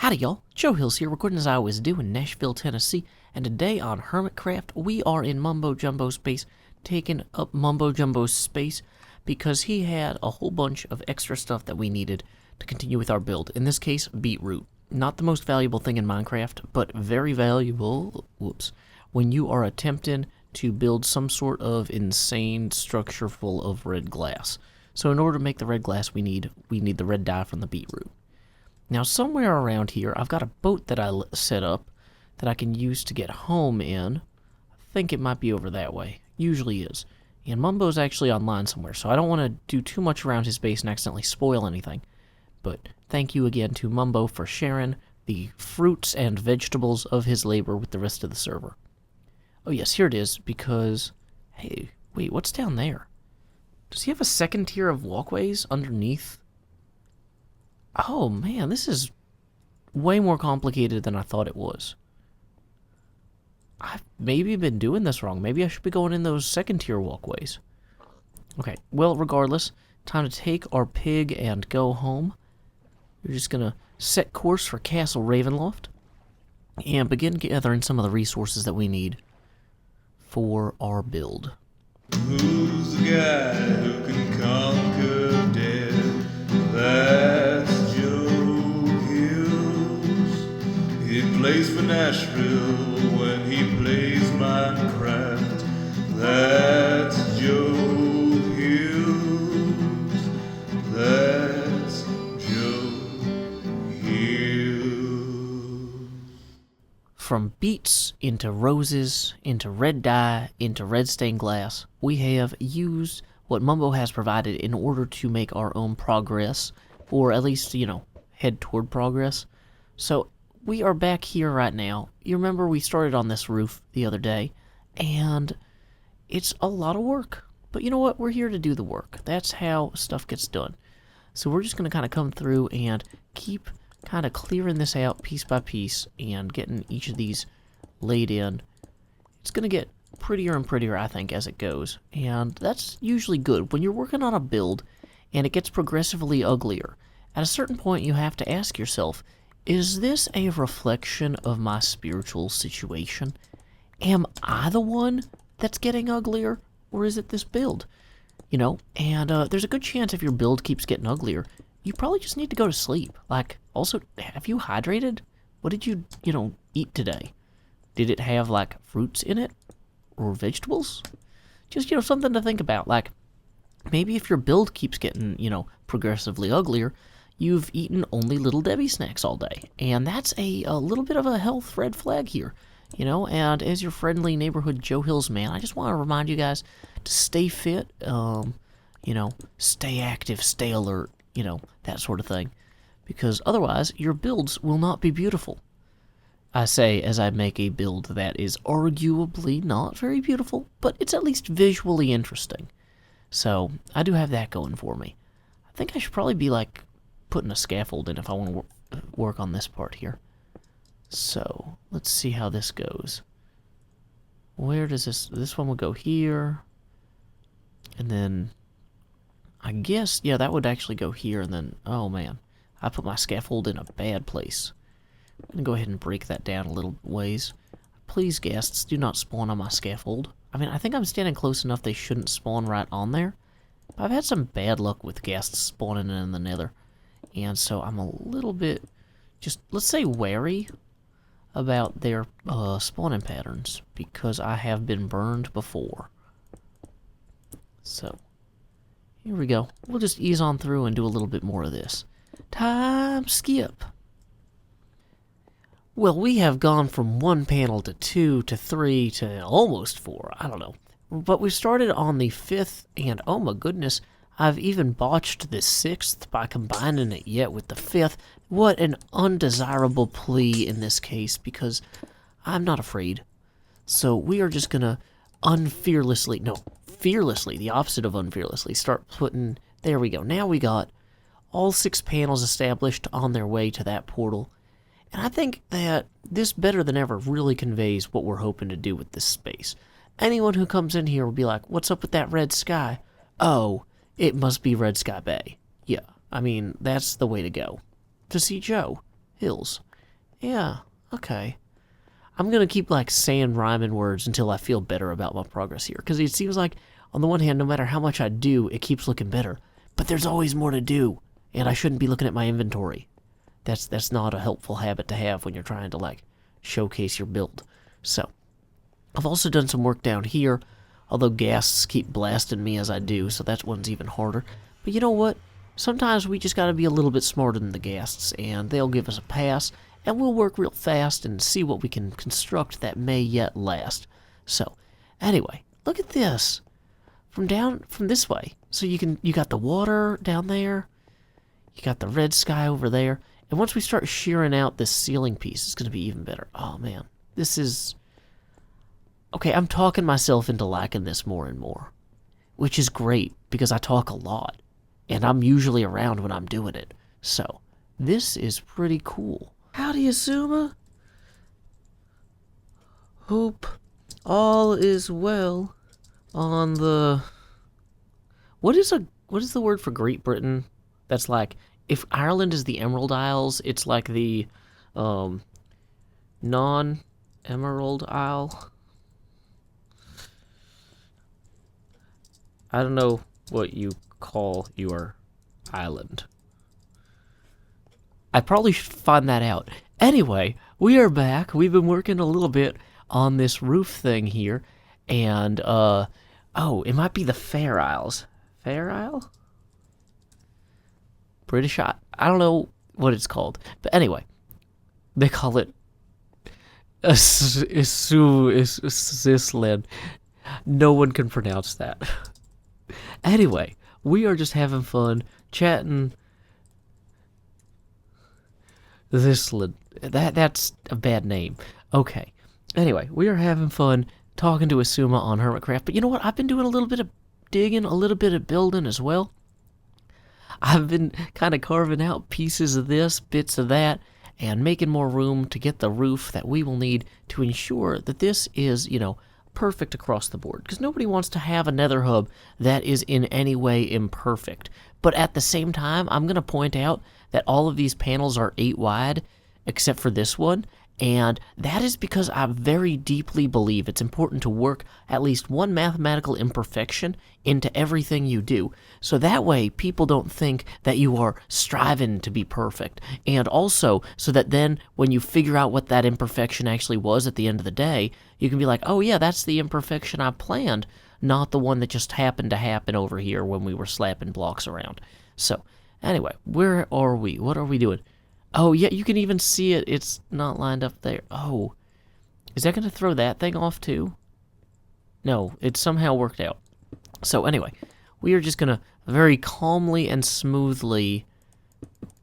Howdy y'all, Joe Hills here, recording as I always do in Nashville, Tennessee, and today on Hermitcraft, we are in Mumbo Jumbo's space, taking up Mumbo Jumbo's space, because he had a whole bunch of extra stuff that we needed to continue with our build. In this case, beetroot. Not the most valuable thing in Minecraft, but very valuable, when you are attempting to build some sort of insane structure full of red glass. So in order to make the red glass, we need the red dye from the beetroot. Now, somewhere around here, I've got a boat that I set up that I can use to get home in. I think it might be over that way. Usually is. And Mumbo's actually online somewhere, so I don't want to do too much around his base and accidentally spoil anything. But thank you again to Mumbo for sharing the fruits and vegetables of his labor with the rest of the server. Oh yes, here it is, because... Hey, wait, what's down there? Does he have a second tier of walkways underneath? Oh man, this is way more complicated than I thought it was. I've maybe been doing this wrong. Maybe I should be going in those second tier walkways. Okay, well, regardless, time to take our pig and go home. We're just gonna set course for Castle Ravenloft and begin gathering some of the resources that we need for our build. Who's the guy who can conquer death? That's JoeHills. He plays for Nashville when he plays Minecraft. That's JoeHills. That's JoeHills. From beets into roses, into red dye, into red stained glass, we have used what Mumbo has provided in order to make our own progress, or at least, head toward progress. So we are back here right now. You remember we started on this roof the other day, and it's a lot of work. But you know what? We're here to do the work. That's how stuff gets done. So we're just going to kind of come through and keep kind of clearing this out piece by piece and getting each of these laid in. It's going to get prettier and prettier, I think, as it goes. And that's usually good. When you're working on a build and it gets progressively uglier, at a certain point you have to ask yourself, is this a reflection of my spiritual situation? Am I the one that's getting uglier, or is it this build? And there's a good chance if your build keeps getting uglier, you probably just need to go to sleep. Also, have you hydrated? What did you, eat today? Did it have, fruits in it? Or vegetables? Just, something to think about. Maybe if your build keeps getting, progressively uglier, you've eaten only Little Debbie snacks all day. And that's a little bit of a health red flag here. And as your friendly neighborhood Joe Hills man, I just want to remind you guys to stay fit, stay active, stay alert, that sort of thing. Because otherwise, your builds will not be beautiful. I say as I make a build that is arguably not very beautiful, but it's at least visually interesting. So, I do have that going for me. I think I should probably be, putting a scaffold in if I want to work on this part here. So, let's see how this goes. Where does this one will go here. And then, I guess, yeah, that would actually go here, and then, oh man, I put my scaffold in a bad place. I'm going to go ahead and break that down a little ways. Please, guests, do not spawn on my scaffold. I mean, I think I'm standing close enough they shouldn't spawn right on there. But I've had some bad luck with guests spawning in the nether. And so I'm a little bit, just, let's say, wary about their spawning patterns, because I have been burned before. So, here we go. We'll just ease on through and do a little bit more of this. Time skip. Well, we have gone from 1 panel to 2 to 3 to almost 4. I don't know. But we started on the 5th, and oh my goodness, I've even botched the 6th by combining it yet with the 5th. What an undesirable plea in this case, because I'm not afraid. So we are just gonna fearlessly, the opposite of unfearlessly, start putting, there we go. Now we got all 6 panels established on their way to that portal. And I think that this better than ever really conveys what we're hoping to do with this space. Anyone who comes in here will be like, what's up with that red sky? Oh, it must be Red Sky Bay. Yeah, I mean, that's the way to go. To see Joe Hills. Yeah, okay. I'm gonna keep, like, saying rhyming words until I feel better about my progress here. Because it seems like, on the one hand, no matter how much I do, it keeps looking better. But there's always more to do, and I shouldn't be looking at my inventory. That's not a helpful habit to have when you're trying to, like, showcase your build. So, I've also done some work down here, although ghasts keep blasting me as I do, so that one's even harder. But you know what? Sometimes we just gotta be a little bit smarter than the ghasts, and they'll give us a pass, and we'll work real fast and see what we can construct that may yet last. So, anyway, look at this. From this way. So you got the water down there, you got the red sky over there, and once we start shearing out this ceiling piece, it's gonna be even better. Oh man, this is... Okay, I'm talking myself into liking this more and more, which is great, because I talk a lot, and I'm usually around when I'm doing it. So, this is pretty cool. Howdy, Asuma. Hope all is well on the... What is the word for Great Britain? That's like, if Ireland is the Emerald Isles, it's like the non-Emerald Isle. I don't know what you call your island. I probably should find that out. Anyway, we are back. We've been working a little bit on this roof thing here. And, oh, it might be the Fair Isles. Fair Isle? British Isle? I don't know what it's called. But anyway, they call it Island. No one can pronounce that. Anyway, we are just having fun chatting. That's a bad name. Okay. Anyway, we are having fun talking to Asuma on hermitcraft. But you know what? I've been doing a little bit of digging, a little bit of building as well. I've been kind of carving out pieces of this, bits of that, and making more room to get the roof that we will need to ensure that this is, perfect across the board, because nobody wants to have a nether hub that is in any way imperfect. But at the same time, I'm going to point out that all of these panels are 8 wide, except for this one, and that is because I very deeply believe it's important to work at least one mathematical imperfection into everything you do, so that way people don't think that you are striving to be perfect, and also so that then when you figure out what that imperfection actually was at the end of the day, you can be like, oh yeah, that's the imperfection I planned, not the one that just happened to happen over here when we were slapping blocks around. So, anyway, where are we? What are we doing? Oh, yeah, you can even see it. It's not lined up there. Oh, is that going to throw that thing off too? No, it somehow worked out. So anyway, we are just going to very calmly and smoothly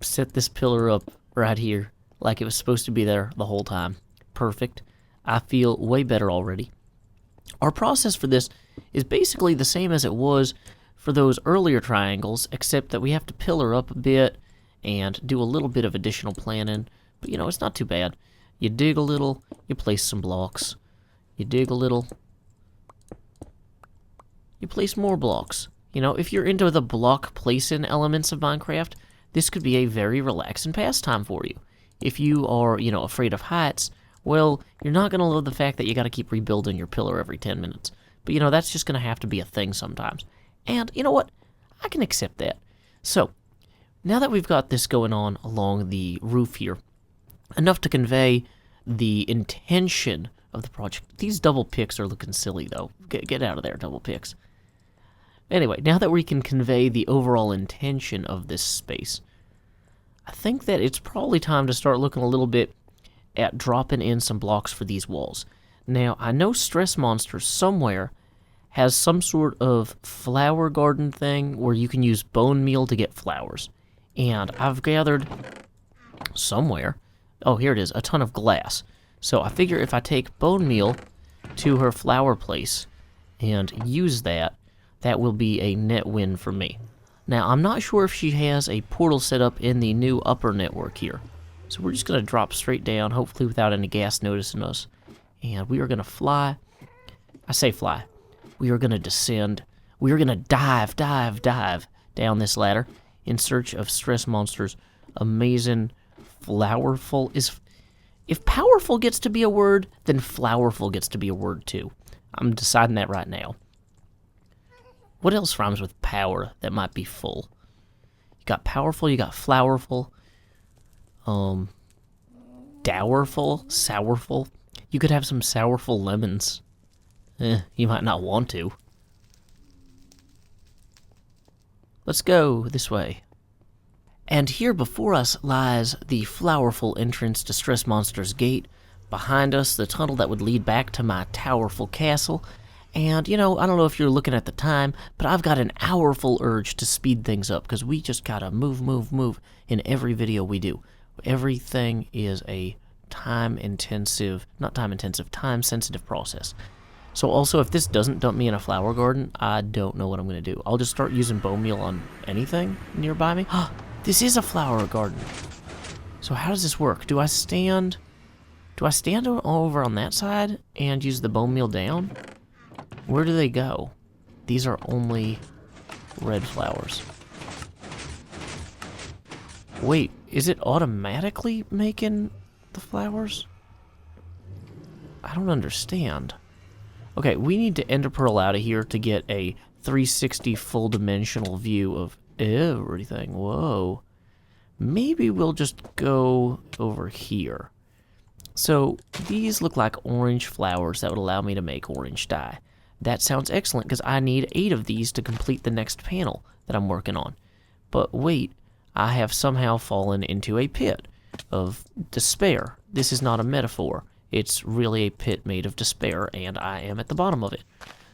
set this pillar up right here like it was supposed to be there the whole time. Perfect. I feel way better already. Our process for this is basically the same as it was for those earlier triangles, except that we have to pillar up a bit and do a little bit of additional planning, but it's not too bad. You dig a little, you place some blocks. You dig a little, you place more blocks. If you're into the block placing elements of Minecraft, this could be a very relaxing pastime for you. If you are, afraid of heights, well, you're not going to love the fact that you got to keep rebuilding your pillar every 10 minutes. But, that's just going to have to be a thing sometimes. And, you know what? I can accept that. So, now that we've got this going on along the roof here, enough to convey the intention of the project. These double picks are looking silly, though. Get out of there, double picks. Anyway, now that we can convey the overall intention of this space, I think that it's probably time to start looking a little bit at dropping in some blocks for these walls. Now, I know Stressmonster somewhere has some sort of flower garden thing where you can use bone meal to get flowers. And I've gathered somewhere, oh, here it is, a ton of glass. So I figure if I take bone meal to her flower place and use that, that will be a net win for me. Now, I'm not sure if she has a portal set up in the new upper network here. So we're just going to drop straight down, hopefully without any gas noticing us. And we are going to fly. I say fly. We are going to descend. We are going to dive down this ladder in search of Stressmonster's amazing Flowerful. If powerful gets to be a word, then flowerful gets to be a word too. I'm deciding that right now. What else rhymes with power that might be full? You got powerful, you got flowerful, dowerful, sourful. You could have some sourful lemons. You might not want to. Let's go this way. And here before us lies the flowerful entrance to Stressmonster's gate. Behind us, the tunnel that would lead back to my towerful castle. And, you know, I don't know if you're looking at the time, but I've got an hourful urge to speed things up, because we just gotta move in every video we do. Everything is a time-sensitive process. So also, if this doesn't dump me in a flower garden, I don't know what I'm gonna do. I'll just start using bone meal on anything nearby me. This is a flower garden. So how does this work? Do I stand over on that side and use the bone meal down? Where do they go? These are only red flowers. Wait, is it automatically making the flowers? I don't understand. Okay, we need to ender pearl out of here to get a 360 full dimensional view of everything. Whoa. Maybe we'll just go over here. So these look like orange flowers that would allow me to make orange dye. That sounds excellent, because I need 8 of these to complete the next panel that I'm working on. But wait, I have somehow fallen into a pit of despair. This is not a metaphor. It's really a pit made of despair, and I am at the bottom of it.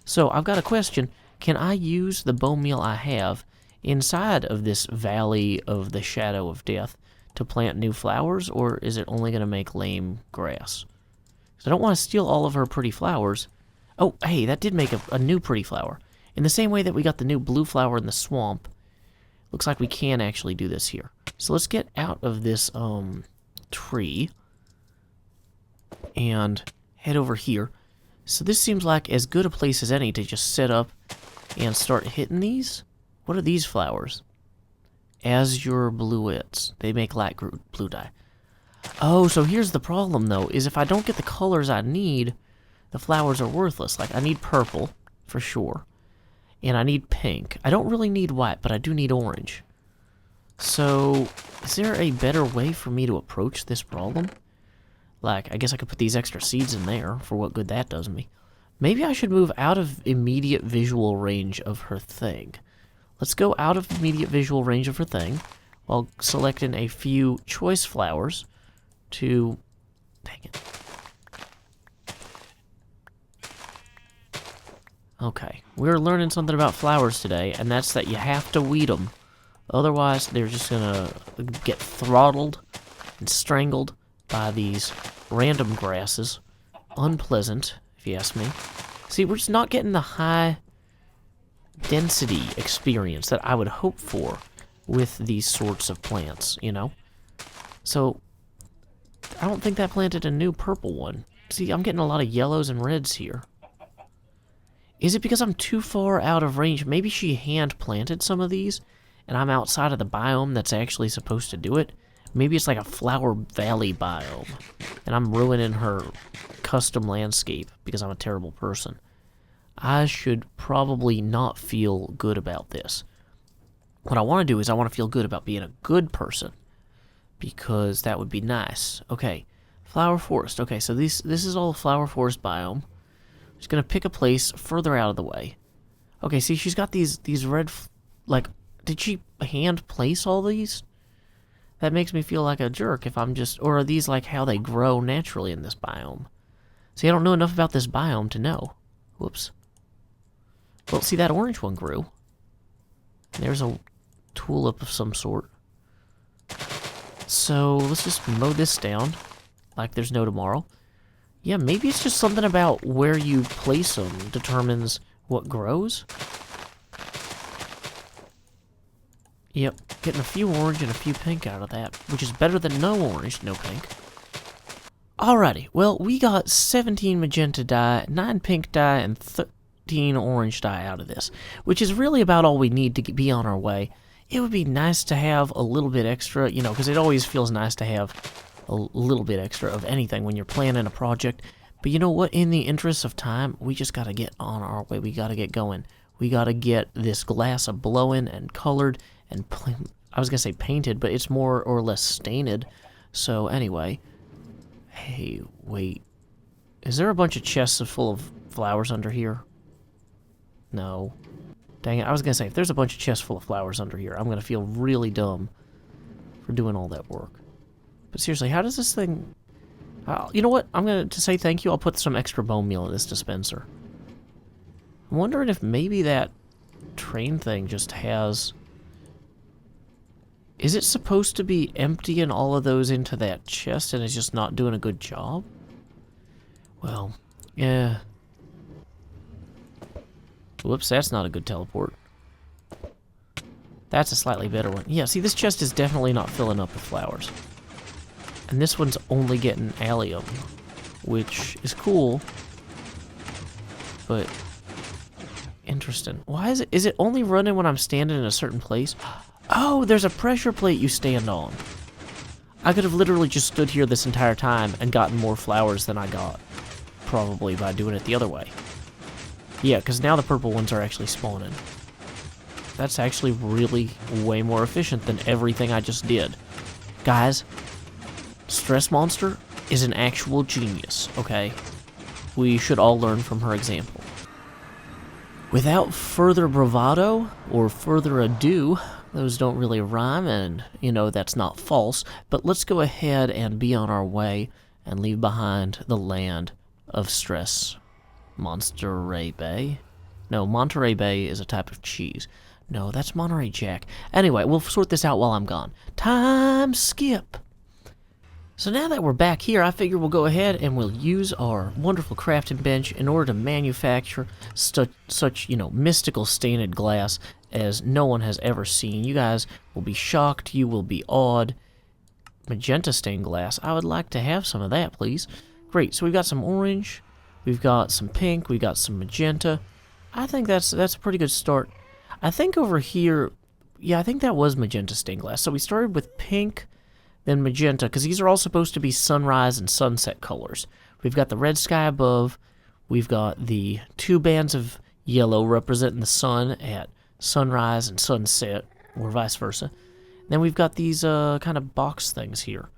So I've got a question. Can I use the bone meal I have inside of this valley of the shadow of death to plant new flowers, or is it only going to make lame grass? Because I don't want to steal all of her pretty flowers. Oh, hey, that did make a new pretty flower. In the same way that we got the new blue flower in the swamp, looks like we can actually do this here. So let's get out of this tree and head over here. So this seems like as good a place as any to just set up and start hitting these. What are these flowers? Azure bluets. They make light blue dye. Oh, so here's the problem though, is if I don't get the colors I need, the flowers are worthless. Like, I need purple, for sure. And I need pink. I don't really need white, but I do need orange. So, is there a better way for me to approach this problem? Like, I guess I could put these extra seeds in there, for what good that does me. Maybe I should move out of immediate visual range of her thing. Let's go out of immediate visual range of her thing, while selecting a few choice flowers to... Dang it. Okay, we're learning something about flowers today, and that's that you have to weed them. Otherwise, they're just gonna get throttled and strangled by these random grasses. Unpleasant, if you ask me. See, we're just not getting the high density experience that I would hope for with these sorts of plants, you know? So, I don't think that planted a new purple one. See, I'm getting a lot of yellows and reds here. Is it because I'm too far out of range? Maybe she hand-planted some of these, and I'm outside of the biome that's actually supposed to do it. Maybe it's like a flower valley biome, and I'm ruining her custom landscape because I'm a terrible person. I should probably not feel good about this. What I want to do is I want to feel good about being a good person, because that would be nice. Okay, flower forest. Okay, so this is all a flower forest biome. Just gonna pick a place further out of the way. Okay, see, she's got these red, like, did she hand place all these? That makes me feel like a jerk if I'm just, or are these like how they grow naturally in this biome? See, I don't know enough about this biome to know. Whoops. Well, see, that orange one grew. There's a tulip of some sort. So, let's just mow this down like there's no tomorrow. Yeah, maybe it's just something about where you place them determines what grows. Yep, getting a few orange and a few pink out of that, which is better than no orange, no pink. Alrighty, well, we got 17 magenta dye, 9 pink dye, and 13 orange dye out of this, which is really about all we need to be on our way. It would be nice to have a little bit extra, you know, because it always feels nice to have a little bit extra of anything when you're planning a project. But you know what? In the interest of time, we just got to get on our way. We got to get going. We got to get this glass blowing and colored and I was going to say painted, but it's more or less stained. So anyway, hey, wait. Is there a bunch of chests full of flowers under here? No. Dang it, I was going to say, if there's a bunch of chests full of flowers under here, I'm going to feel really dumb for doing all that work. But seriously, how does this thing... you know what? I'm going to say thank you. I'll put some extra bone meal in this dispenser. I'm wondering if maybe that train thing just has... Is it supposed to be emptying all of those into that chest and it's just not doing a good job? Well, yeah. Whoops, that's not a good teleport. That's a slightly better one. Yeah, see, this chest is definitely not filling up with flowers. And this one's only getting allium, which is cool, but interesting. Why is it? Is it only running when I'm standing in a certain place? Oh, there's a pressure plate you stand on. I could have literally just stood here this entire time and gotten more flowers than I got, probably by doing it the other way. Yeah, because now the purple ones are actually spawning. That's actually really way more efficient than everything I just did. Guys, Stressmonster is an actual genius, okay? We should all learn from her example. Without further bravado, or further ado, those don't really rhyme, and, you know, that's not false, but let's go ahead and be on our way and leave behind the land of Stress. Monterey Bay? No, Monterey Bay is a type of cheese. No, that's Monterey Jack. Anyway, we'll sort this out while I'm gone. Time skip! So now that we're back here, I figure we'll go ahead and we'll use our wonderful crafting bench in order to manufacture such, you know, mystical stained glass as no one has ever seen. You guys will be shocked. You will be awed. Magenta stained glass. I would like to have some of that, please. Great. So we've got some orange. We've got some pink. We've got some magenta. I think that's a pretty good start. I think over here, yeah, I think that was magenta stained glass. So we started with pink, then magenta, because these are all supposed to be sunrise and sunset colors. We've got the red sky above. We've got the two bands of yellow representing the sun at sunrise and sunset, or vice versa. Then we've got these kind of box things here.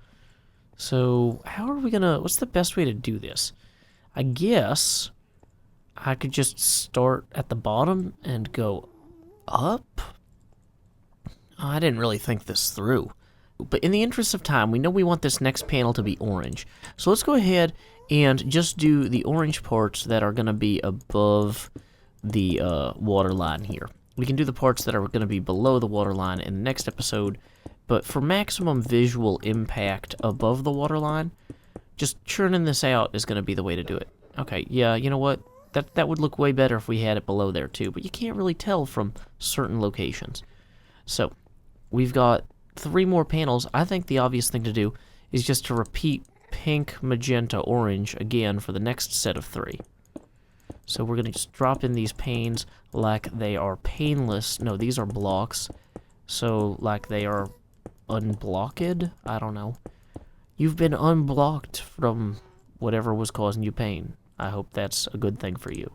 So how are we gonna, what's the best way to do this? I guess I could just start at the bottom and go up? I didn't really think this through. But in the interest of time, we know we want this next panel to be orange. So let's go ahead and just do the orange parts that are going to be above the water line here. We can do the parts that are going to be below the water line in the next episode. But for maximum visual impact above the water line, just churning this out is going to be the way to do it. Okay, yeah, you know what? That would look way better if we had it below there too. But you can't really tell from certain locations. So we've got 3 more panels. I think the obvious thing to do is just to repeat pink, magenta, orange again for the next set of 3. So we're going to just drop in these panes like they are painless. No, these are blocks. So like they are unblocked? I don't know. You've been unblocked from whatever was causing you pain. I hope that's a good thing for you.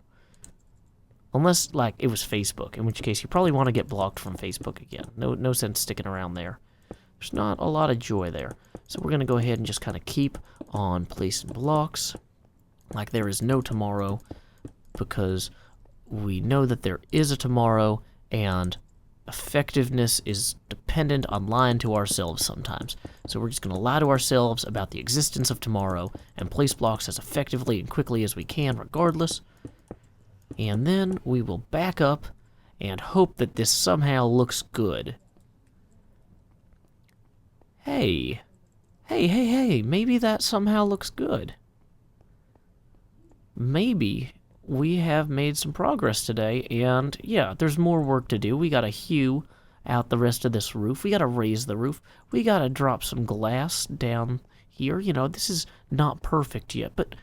Unless, like, it was Facebook, in which case you probably want to get blocked from Facebook again. No sense sticking around there. There's not a lot of joy there. So we're going to go ahead and just kind of keep on placing blocks like there is no tomorrow, because we know that there is a tomorrow, and effectiveness is dependent on lying to ourselves sometimes. So we're just going to lie to ourselves about the existence of tomorrow and place blocks as effectively and quickly as we can regardless. And then we will back up and hope that this somehow looks good. Hey, maybe that somehow looks good. Maybe we have made some progress today, and yeah, there's more work to do. We gotta hew out the rest of this roof. We gotta raise the roof. We gotta drop some glass down here. You know, this is not perfect yet, but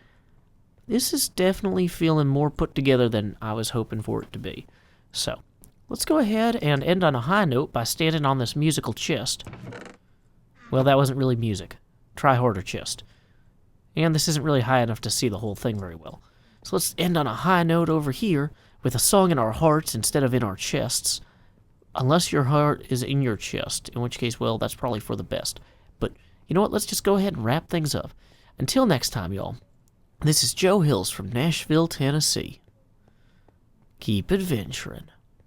this is definitely feeling more put together than I was hoping for it to be. So, let's go ahead and end on a high note by standing on this musical chest. Well, that wasn't really music. Try harder chest. And this isn't really high enough to see the whole thing very well. So let's end on a high note over here with a song in our hearts instead of in our chests. Unless your heart is in your chest, in which case, well, that's probably for the best. But you know what? Let's just go ahead and wrap things up. Until next time, y'all. This is Joe Hills from Nashville, Tennessee. Keep adventuring.